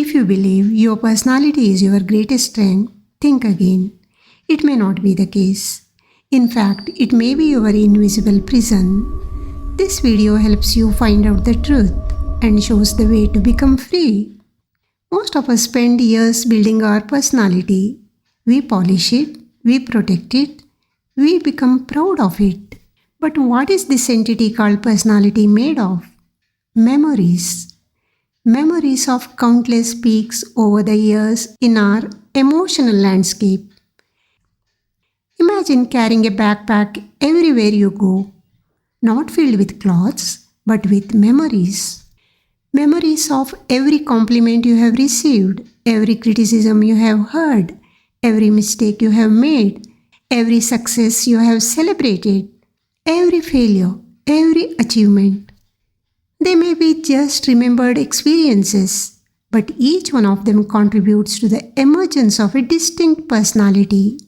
If you believe your personality is your greatest strength, think again. It may not be the case. In fact, it may be your invisible prison. This video helps you find out the truth and shows the way to become free. Most of us spend years building our personality. We polish it, we protect it, we become proud of it. But what is this entity called personality made of? Memories. Memories of countless peaks over the years in our emotional landscape. Imagine carrying a backpack everywhere you go, not filled with clothes, but with memories. Memories of every compliment you have received, every criticism you have heard, every mistake you have made, every success you have celebrated, every failure, every achievement. They may be just remembered experiences, but each one of them contributes to the emergence of a distinct personality.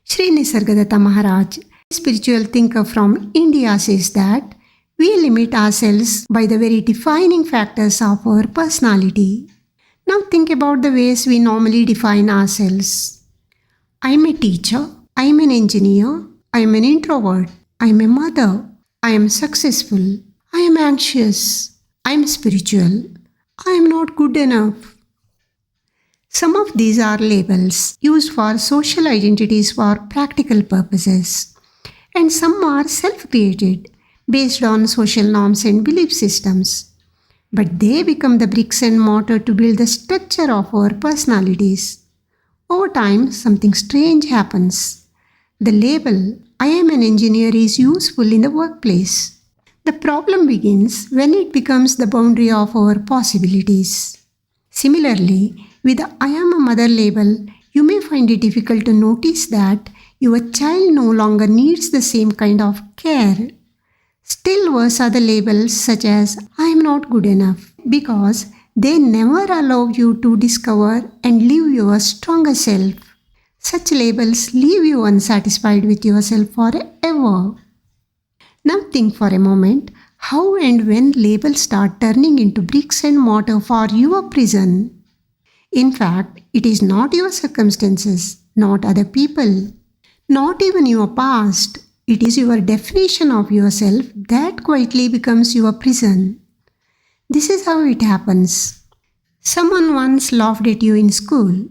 Sri Nisargadatta Maharaj, a spiritual thinker from India, says that we limit ourselves by the very defining factors of our personality. Now think about the ways we normally define ourselves. I am a teacher, I am an engineer, I am an introvert, I am a mother, I am successful, I am anxious, I am spiritual, I am not good enough. Some of these are labels used for social identities for practical purposes, and some are self-created, based on social norms and belief systems. But they become the bricks and mortar to build the structure of our personalities. Over time, something strange happens. The label, I am an engineer, is useful in the workplace. The problem begins when it becomes the boundary of our possibilities. Similarly, with the I am a mother label, you may find it difficult to notice that your child no longer needs the same kind of care. Still worse are the labels such as I am not good enough, because they never allow you to discover and live your stronger self. Such labels leave you unsatisfied with yourself forever. Now think for a moment how and when labels start turning into bricks and mortar for your prison. In fact, it is not your circumstances, not other people, not even your past. It is your definition of yourself that quietly becomes your prison. This is how it happens. Someone once laughed at you in school.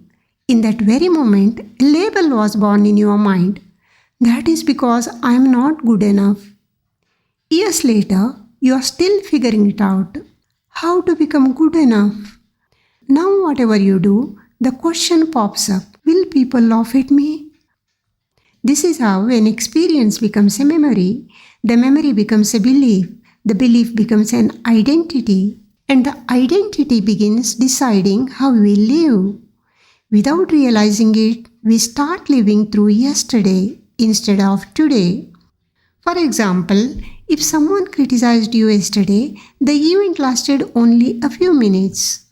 In that very moment, a label was born in your mind. That is because I am not good enough. Years later, you are still figuring it out. How to become good enough? Now whatever you do, the question pops up. Will people laugh at me? This is how an experience becomes a memory. The memory becomes a belief. The belief becomes an identity. And the identity begins deciding how we live. Without realizing it, we start living through yesterday instead of today. For example, if someone criticized you yesterday, the event lasted only a few minutes.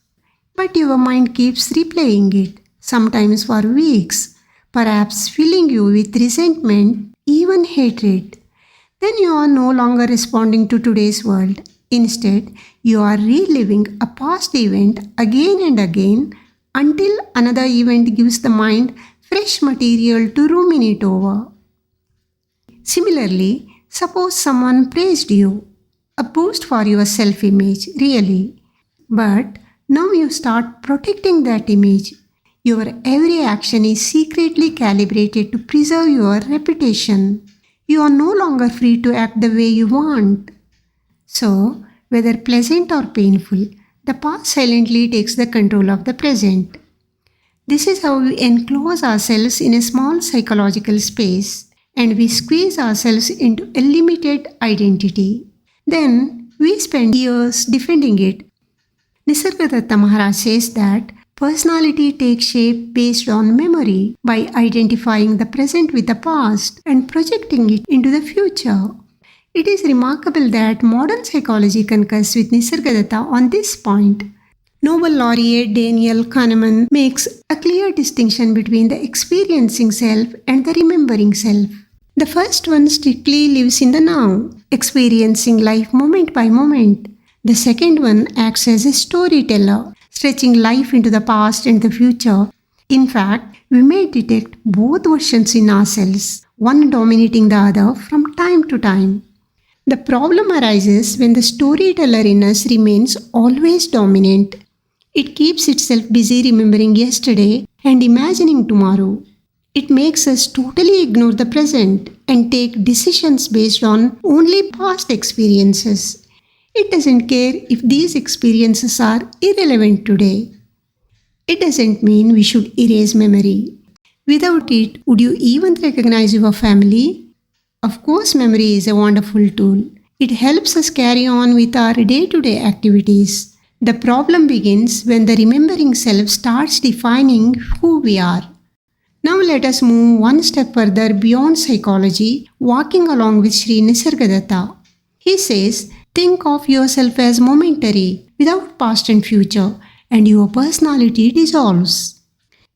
But your mind keeps replaying it, sometimes for weeks, perhaps filling you with resentment, even hatred. Then you are no longer responding to today's world. Instead, you are reliving a past event again and again until another event gives the mind fresh material to ruminate over. Similarly, suppose someone praised you, a boost for your self-image, really. But now you start protecting that image. Your every action is secretly calibrated to preserve your reputation. You are no longer free to act the way you want. So, whether pleasant or painful, the past silently takes the control of the present. This is how we enclose ourselves in a small psychological space, and we squeeze ourselves into a limited identity. Then we spend years defending it. Nisargadatta Maharaj says that personality takes shape based on memory by identifying the present with the past and projecting it into the future. It is remarkable that modern psychology concurs with Nisargadatta on this point. Nobel laureate Daniel Kahneman makes a clear distinction between the experiencing self and the remembering self. The first one strictly lives in the now, experiencing life moment by moment. The second one acts as a storyteller, stretching life into the past and the future. In fact, we may detect both versions in ourselves, one dominating the other from time to time. The problem arises when the storyteller in us remains always dominant. It keeps itself busy remembering yesterday and imagining tomorrow. It makes us totally ignore the present and take decisions based on only past experiences. It doesn't care if these experiences are irrelevant today. It doesn't mean we should erase memory. Without it, would you even recognize your family? Of course, memory is a wonderful tool. It helps us carry on with our day-to-day activities. The problem begins when the remembering self starts defining who we are. Now let us move one step further beyond psychology, walking along with Sri Nisargadatta. He says, think of yourself as momentary, without past and future, and your personality dissolves.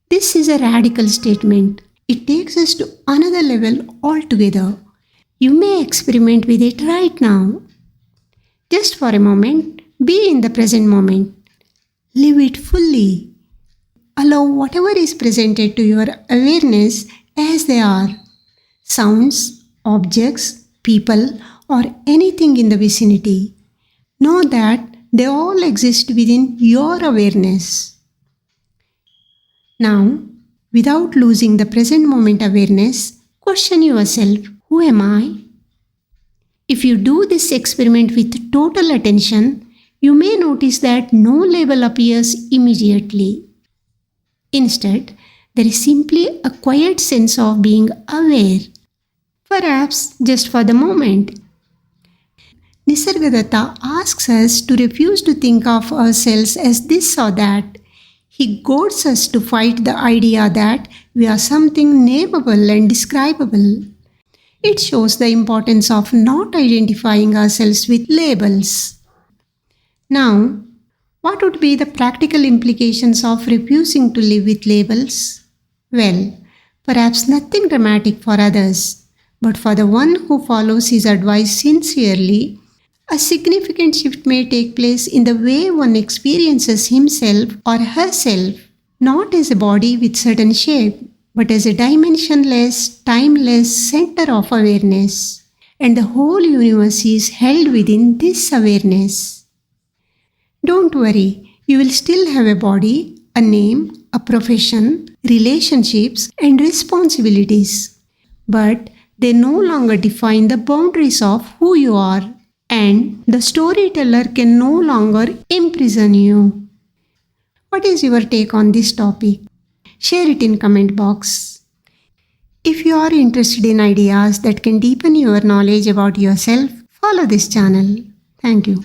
This is a radical statement. It takes us to another level altogether. You may experiment with it right now. Just for a moment, be in the present moment. Live it fully. Allow whatever is presented to your awareness as they are. Sounds, objects, people, or anything in the vicinity. Know that they all exist within your awareness. Now, without losing the present moment awareness, question yourself, who am I? If you do this experiment with total attention, you may notice that no label appears immediately. Instead, there is simply a quiet sense of being aware, perhaps just for the moment. Nisargadatta asks us to refuse to think of ourselves as this or that. He goads us to fight the idea that we are something nameable and describable. It shows the importance of not identifying ourselves with labels. Now, what would be the practical implications of refusing to live with labels? Well, perhaps nothing dramatic for others, but for the one who follows his advice sincerely, a significant shift may take place in the way one experiences himself or herself, not as a body with certain shape, but as a dimensionless, timeless center of awareness. And the whole universe is held within this awareness. Don't worry, you will still have a body, a name, a profession, relationships, and responsibilities. But they no longer define the boundaries of who you are, and the storyteller can no longer imprison you. What is your take on this topic? Share it in comment box. If you are interested in ideas that can deepen your knowledge about yourself, follow this channel. Thank you.